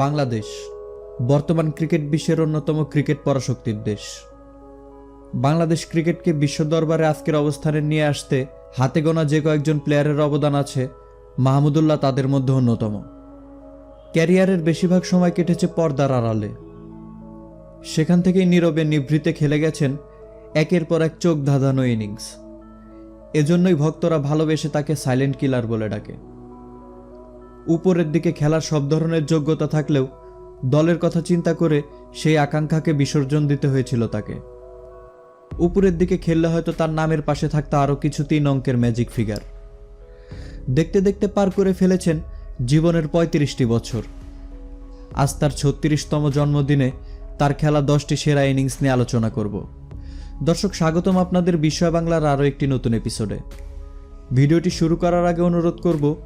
বাংলাদেশ বর্তমান ক্রিকেট বিশ্বের অন্যতম ক্রিকেট পরাশক্তির দেশ। বাংলাদেশ ক্রিকেটকে বিশ্ব দরবারে আজকের অবস্থানে নিয়ে আসতে হাতে গোনা যে কয়েকজন প্লেয়ারের অবদান আছে, মাহমুদুল্লাহ তাদের মধ্যে অন্যতম। ক্যারিয়ারের বেশিরভাগ সময় কেটেছে পর্দার আড়ালে। সেখান থেকেই নীরবে নিভৃতে খেলে গেছেন একের পর এক চোখ ধাঁধানো ইনিংস। এজন্যই ভক্তরা ভালোবেসে তাকে সাইলেন্ট কিলার বলে ডাকে। উপরের দিকে খেলার সব ধরনের যোগ্যতা থাকলেও দলের কথা চিন্তা করে সেই আকাঙ্ক্ষাকে বিসর্জন দিতে হয়েছিল তাকে। উপরের দিকে খেললে হয়তো তার নামের পাশে থাকতো আরও কিছু 3 অঙ্কের ম্যাজিক ফিগার। দেখতে দেখতে পার করে ফেলেছেন জীবনের 35টি বছর। আজ তার 36তম জন্মদিনে তার খেলা 10টি সেরা ইনিংস নিয়ে আলোচনা করব। দর্শক, স্বাগতম আপনাদের বিস্ময় বাংলার আরও একটি নতুন এপিসোডে। ভিডিওটি শুরু করার আগে অনুরোধ করব,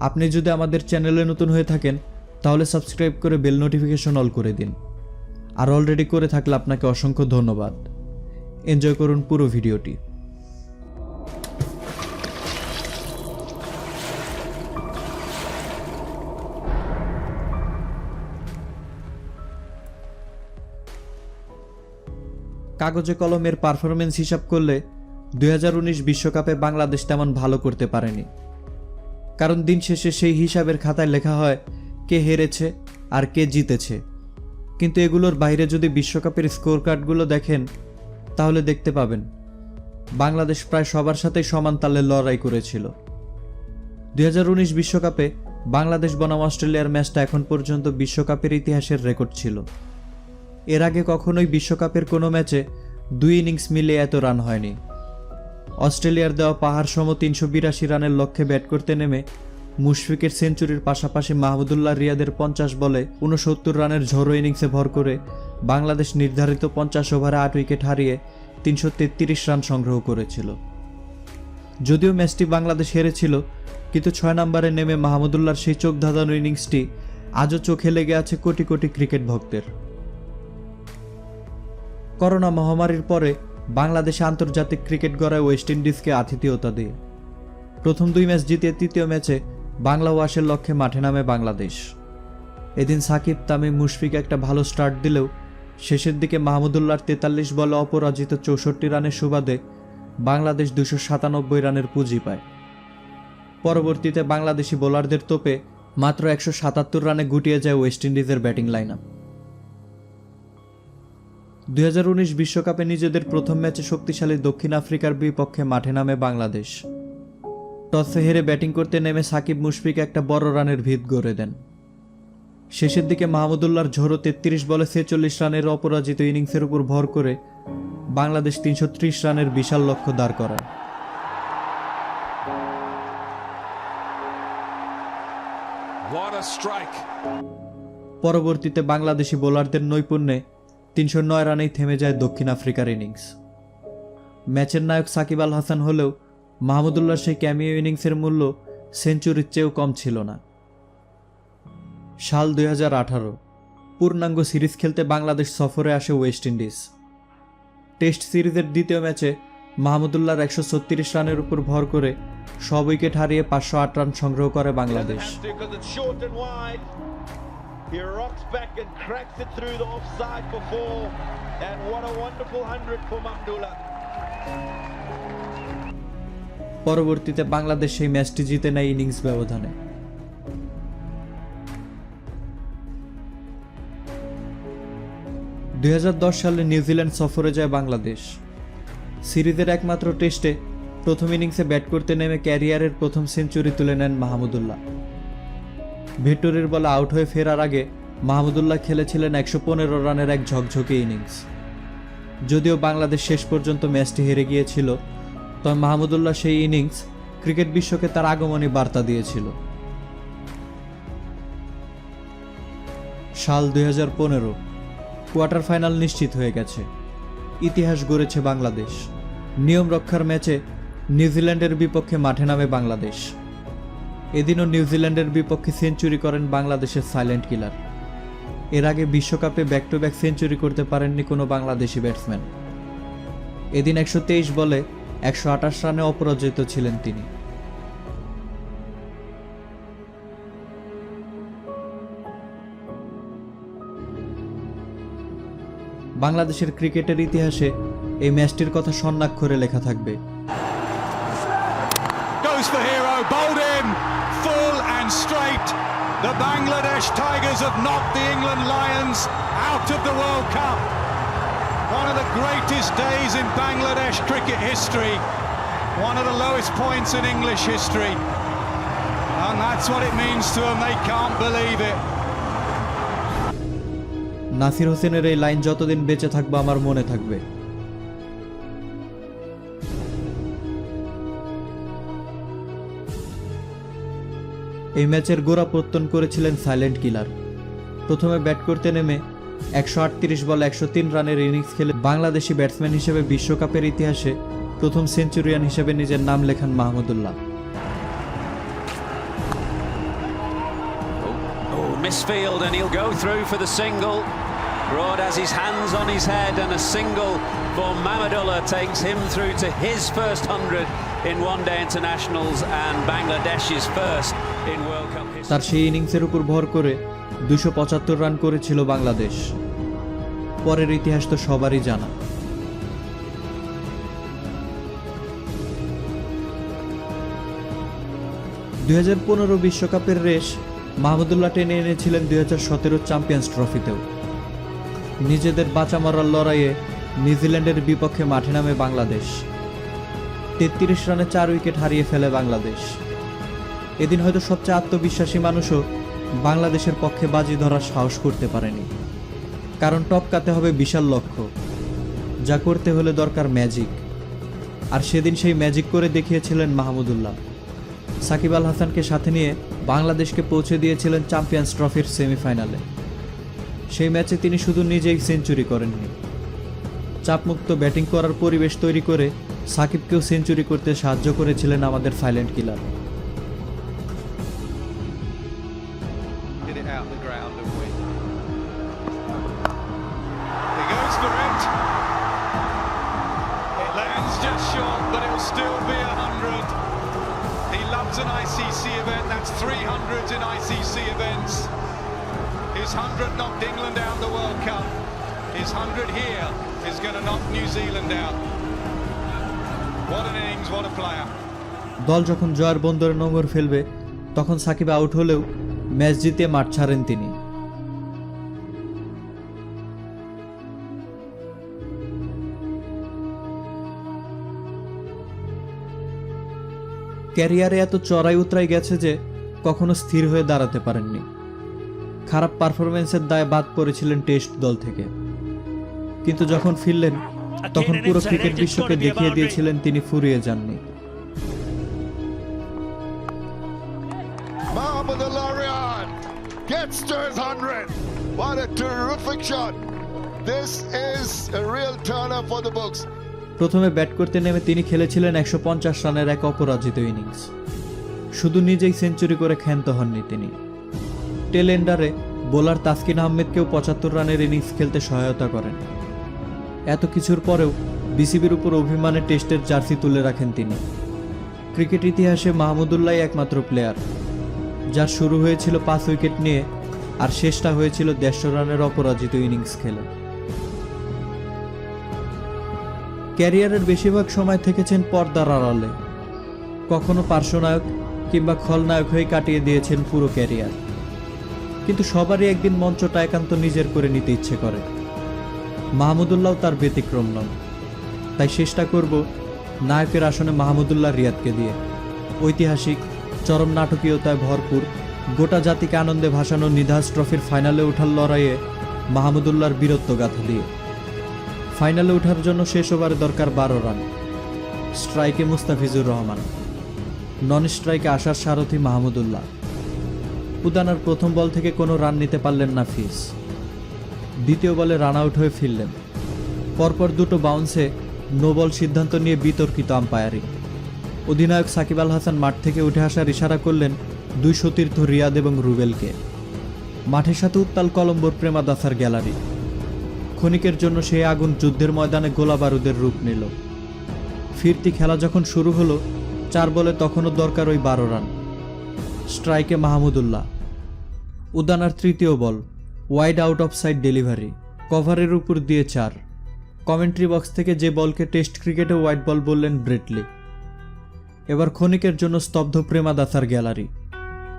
আপনি যদি আমাদের চ্যানেলে নতুন হয়ে থাকেন তাহলে সাবস্ক্রাইব করে বেল নোটিফিকেশন অল করে দিন। আর অলরেডি করে থাকলে আপনাকে অসংখ্য ধন্যবাদ। এনজয় করুন পুরো ভিডিওটি। কাগজে কলমের পারফরমেন্স হিসাব করলে 2019 বিশ্বকাপে বাংলাদেশ তেমন ভালো করতে পারেনি। কারণ দিন শেষে সেই হিসাবের খাতায় লেখা হয় কে হেরেছে আর কে জিতেছে। কিন্তু এগুলোর বাইরে যদি বিশ্বকাপের স্কোর কার্ডগুলো দেখেন তাহলে দেখতে পাবেন বাংলাদেশ প্রায় সবার সাথেই সমান তালে লড়াই করেছিল। 2019 বিশ্বকাপে বাংলাদেশ বনাম অস্ট্রেলিয়ার ম্যাচটা এখন পর্যন্ত বিশ্বকাপের ইতিহাসের রেকর্ড ছিল। এর আগে কখনোই বিশ্বকাপের কোনো ম্যাচে 2 ইনিংস মিলিয়ে এত রান হয়নি। অস্ট্রেলিয়ার দেওয়া পাহাড় সম 382 রানের লক্ষ্যে ব্যাট করতে নেমে মুশফিকের সেঞ্চুরির পাশাপাশি মাহমুদুল্লাহ রিয়াদের 50 বলে 69 রানের ঝড়ো ইনিংসে ভর করে বাংলাদেশ নির্ধারিত 50 ওভারে 8 উইকেট হারিয়ে 333 রান সংগ্রহ করেছিল। যদিও ম্যাচটি বাংলাদেশ হেরেছিল, কিন্তু 6 নম্বরে নেমে মাহমুদুল্লাহর সেই চোখ ধাঁধানো ইনিংসটি আজও চোখে লেগে আছে কোটি কোটি ক্রিকেট ভক্তের। করোনা মহামারীর পরে বাংলাদেশে আন্তর্জাতিক ক্রিকেট গড়ায় ওয়েস্ট ইন্ডিজকে আতিথেয়তা দিয়ে। প্রথম 2 ম্যাচ জিতে তৃতীয় ম্যাচে বাংলা ওয়াশের লক্ষ্যে মাঠে নামে বাংলাদেশ। এদিন সাকিব, তামিম, মুশফিক একটা ভালো স্টার্ট দিলেও শেষের দিকে মাহমুদুল্লাহর 43 বলে অপরাজিত 64 রানের সুবাদে বাংলাদেশ 297 রানের পুঁজি পায়। পরবর্তীতে বাংলাদেশি বোলারদের তোপে মাত্র 177 রানে গুটিয়ে যায় ওয়েস্ট ইন্ডিজের ব্যাটিং লাইন আপ। 2019 বিশ্বকাপে নিজেদের প্রথম ম্যাচে শক্তিশালী দক্ষিণ আফ্রিকার বিপক্ষে মাঠে নামে বাংলাদেশ। টসে হেরে ব্যাটিং করতে নেমে সাকিব, মুশফিক একটা বড় রানের ভিত গড়ে দেন। শেষের দিকে মাহমুদুল্লাহর ঝোড়ো 33 বলে 46 রানের অপরাজিত ইনিংসের উপর ভর করে বাংলাদেশ 330 রানের বিশাল লক্ষ্য দাঁড় করায়। পরবর্তীতে বাংলাদেশি বোলারদের নৈপুণ্যে 309 রানেই থেমে যায় দক্ষিণ আফ্রিকার ইনিংস। ম্যাচের নায়ক সাকিব আল হাসান হলেও মাহমুদুল্লাহর সেই ক্যামিও ইনিংসের মূল্য সেঞ্চুরির চেয়েও কম ছিল না। সাল 2018 পূর্ণাঙ্গ সিরিজ খেলতে বাংলাদেশ সফরে আসে ওয়েস্ট ইন্ডিজ। টেস্ট সিরিজের দ্বিতীয় ম্যাচে মাহমুদুল্লাহর 136 রানের উপর ভর করে সব উইকেট হারিয়ে 508 রান সংগ্রহ করে Bangladesh. He rocks back and cracks it through the offside for 4, and what a wonderful 100 for Mahmudullah. পরবর্তীতে বাংলাদেশ সেই ম্যাচটি জিতে নেয় ইনিংস ব্যবধানে। সালে নিউজিল্যান্ড সফরে যায় বাংলাদেশ। সিরিজের একমাত্র টেস্টে প্রথম ইনিংসে ব্যাট করতে নেমে ক্যারিয়ারের প্রথম সেঞ্চুরি তুলে নেন মাহমুদুল্লাহ। ভেট্টরের বলে আউট হয়ে ফেরার আগে মাহমুদুল্লাহ খেলেছিলেন 115 রানের এক ঝকঝকে ইনিংস। যদিও বাংলাদেশ শেষ পর্যন্ত ম্যাচটি হেরে গিয়েছিল, তবে মাহমুদুল্লাহ সেই ইনিংস ক্রিকেট বিশ্বকে তার আগমনী বার্তা দিয়েছিল। সাল 2015 কোয়ার্টার ফাইনাল নিশ্চিত হয়ে গেছে। ইতিহাস গড়েছে বাংলাদেশ। নিয়ম রক্ষার ম্যাচে নিউজিল্যান্ডের বিপক্ষে মাঠে নামে বাংলাদেশ। এদিনও নিউজিল্যান্ডের বিপক্ষে সেঞ্চুরি করেন বাংলাদেশের সাইলেন্ট কিলার। এর আগে বিশ্বকাপে ব্যাক টু ব্যাক সেঞ্চুরি করতে পারেননি কোনো বাংলাদেশি ব্যাটসম্যান। এদিন 123 বলে 128 রানে অপরাজিত ছিলেন তিনি। বাংলাদেশের ক্রিকেটের ইতিহাসে এই ম্যাচটির কথা স্বর্ণাক্ষরে লেখা থাকবে। Goes for hero, bowled in, full and straight. The Bangladesh Tigers have knocked the England Lions out of the World Cup. One of the greatest days in Bangladesh cricket history. One of the lowest points in English history. And that's what it means to them. They can't believe it. Nasir হোসেনের এই line যতদিন বেঁচে থাকবো আমার মনে থাকবে। এই ম্যাচের গোড়াপত্তন করেছিলেন সাইলেন্ট কিলার। প্রথমে ব্যাট করতে নেমে 138 বলে 103 রানের ইনিংস খেলে বাংলাদেশি ব্যাটসম্যান হিসেবে বিশ্বকাপের ইতিহাসে প্রথম সেঞ্চুরিয়ান হিসেবে নিজের নাম লেখান Mahmudullah. Misfield and he'll go through for the single. Broad has his hands on his head and a single for Mahmudullah takes him through to his first 100 in one-day internationals and Bangladesh's first in World Cup history. তার সেই ইনিংসের উপর ভর করে 275 run করেছিল বাংলাদেশ। পরের ইতিহাস তো সবারই জানা। $2015 বিশ্বকাপের রেশ মাহমুদুল্লাহ টেনে এনেছিলেন 2017 চ্যাম্পিয়ন্স ট্রফিতেও। নিজেদের বাঁচা মরার লড়াইয়ে নিউজিল্যান্ডের বিপক্ষে মাঠে নামে বাংলাদেশ। 33 রানে 4 উইকেট হারিয়ে ফেলে বাংলাদেশ। এদিন হয়তো সবচেয়ে আত্মবিশ্বাসী মানুষও বাংলাদেশের পক্ষে বাজি ধরার সাহস করতে পারেনি, কারণ টপকাতে হবে বিশাল লক্ষ্য, যা করতে হলে দরকার ম্যাজিক। আর সেদিন সেই ম্যাজিক করে দেখিয়েছিলেন মাহমুদুল্লাহ। সাকিব আল হাসানকে সাথে নিয়ে বাংলাদেশকে পৌঁছে দিয়েছিলেন চ্যাম্পিয়ন্স ট্রফির সেমিফাইনালে। সেই ম্যাচে তিনি শুধু নিজেই সেঞ্চুরি করেননি, চাপমুক্ত ব্যাটিং করার পরিবেশ তৈরি করে সাকিবকেও সেঞ্চুরি করতে সাহায্য করেছিলেন আমাদের silent killer. An ICC event, that's 300s in ICC events. His 100 knocked England out of the World Cup. His 100 here is going to knock New Zealand out. What an innings, what a player. দল যখন জয়ের বন্দরে নোঙর ফেলবে তখন Shakib out হলেও match জিতে মাঠ ছাড়েন তিনি। ক্যারিয়ারে এত চড়াই উতরাই গেছে যে কখনো স্থির হয়ে দাঁড়াতে পারেননি। খারাপ পারফরমেন্সের দায়ে বাদ পড়েছিলেন টেস্ট দল থেকে, কিন্তু যখন ফিরলেন তখন পুরো ক্রিকেট বিশ্বকে দেখিয়ে দিয়েছিলেন তিনি ফুরিয়ে যাননি। Mahmudullah Riyad gets to his 100. What a terrific shot. This is a real turner for the books. প্রথমে ব্যাট করতে নেমে তিনি খেলেছিলেন 150 রানের এক অপরাজিত ইনিংস। শুধু নিজেই সেঞ্চুরি করে ক্ষান্ত হননি তিনি, টেল এন্ডারে বোলার তাসকিন আহমেদকেও 75 রানের ইনিংস খেলতে সহায়তা করেন। এত কিছুর পরেও বিসিবির উপর অভিমানে টেস্টের জার্সি তুলে রাখেন তিনি। ক্রিকেট ইতিহাসে মাহমুদুল্লাহ একমাত্র প্লেয়ার যার শুরু হয়েছিল 5 উইকেট নিয়ে আর শেষটা হয়েছিল 150 রানের অপরাজিত ইনিংস খেলে। ক্যারিয়ারের বেশিরভাগ সময় থেকেছেন পর্দার আড়ালে, কখনো পার্শ্বনায়ক কিংবা খলনায়ক হয়ে কাটিয়ে দিয়েছেন পুরো ক্যারিয়ার। কিন্তু সবারই একদিন মঞ্চটা একান্ত নিজের করে নিতে ইচ্ছে করে। মাহমুদুল্লাহ তার ব্যতিক্রম নন। তাই চেষ্টা করব নায়কের আসনে মাহমুদুল্লাহ রিয়াদকে দিয়ে ঐতিহাসিক চরম নাটকীয়তায় ভরপুর গোটা জাতিকে আনন্দে ভাসানো নিধাস ট্রফির ফাইনালে ওঠার লড়াইয়ে মাহমুদুল্লাহর বীরত্ব গাথা দিয়ে। ফাইনালে ওঠার জন্য শেষ ওভারে দরকার 12 রান। স্ট্রাইকে মুস্তাফিজুর রহমান, নন স্ট্রাইকে আসার সারথি মাহমুদুল্লাহ। উদানার প্রথম বল থেকে কোনো রান নিতে পারলেন না ফিস। দ্বিতীয় বলে রান আউট হয়ে ফিরলেন। পরপর দুটো বাউন্সে নো বল সিদ্ধান্ত নিয়ে বিতর্কিত আম্পায়ারিং। অধিনায়ক সাকিব আল হাসান মাঠ থেকে উঠে আসার ইশারা করলেন 2 সতীর্থ রিয়াদ এবং রুবেলকে। মাঠের সাথে উত্তাল কলম্বোর প্রেমাদাসার গ্যালারি। ক্ষণিকের জন্য সেই আগুন যুদ্ধের ময়দানে গোলা বারুদের রূপ নিল। ফিরতি খেলা যখন শুরু হলো 4 বলে তখনও দরকার ওই 12 রান। স্ট্রাইকে মাহমুদুল্লাহ। উদানার তৃতীয় ball wide out off side delivery, কভারের উপর দিয়ে 4। কমেন্ট্রি বক্স থেকে যে বলকে টেস্ট ক্রিকেটে হোয়াইট বল বললেন ব্রেটলি। এবার ক্ষণিকের জন্য স্তব্ধ প্রেমাদাসার গ্যালারি।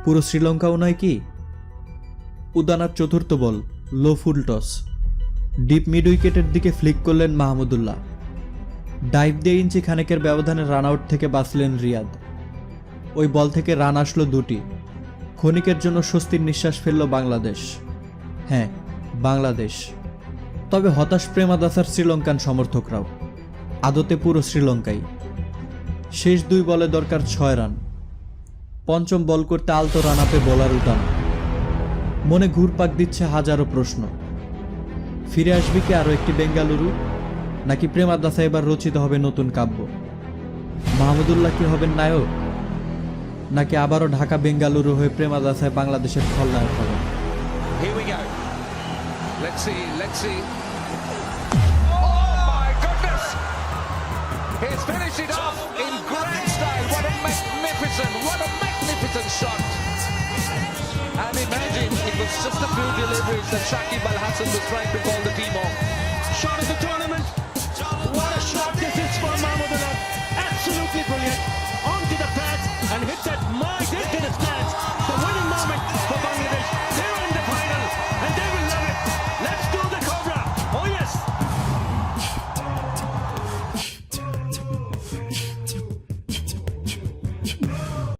পুরো শ্রীলঙ্কাও নয় কি? উদানার চতুর্থ বল, লো ফুল টস, ডিপ মিড উইকেটের দিকে ফ্লিক করলেন মাহমুদুল্লাহ। ডাইভ দিয়ে ইঞ্চি খানেকের ব্যবধানে রান আউট থেকে বাঁচলেন রিয়াদ। ওই বল থেকে রান আসলো 2টি। ক্ষণিকের জন্য স্বস্তির নিঃশ্বাস ফেলল বাংলাদেশ। হ্যাঁ, বাংলাদেশ। তবে হতাশ প্রেমাদাসার শ্রীলঙ্কান সমর্থকরাও, আদতে পুরো শ্রীলঙ্কাই। শেষ 2 বলে দরকার 6 রান। পঞ্চম বল করতে আলতো রান আপে বোলার উদান। মনে ঘুরপাক দিচ্ছে হাজারো প্রশ্ন। ফিরে আসবে কি আরও একটি বেঙ্গালুরু, নাকি প্রেমাদাসা এবার রচিত হবে নতুন কাব্য? মাহমুদুল্লাহ কি হবেন নায়ক, নাকি আবারও ঢাকা বেঙ্গালুরু হয়ে প্রেমাদাসায় বাংলাদেশের খলনায়ক হবেন? Here we go. Let's see. Oh my goodness! He's finished it off in grand style. What a magnificent shot. And imagine it was just a few deliveries that Shakib Al Hasan was trying to call the team off.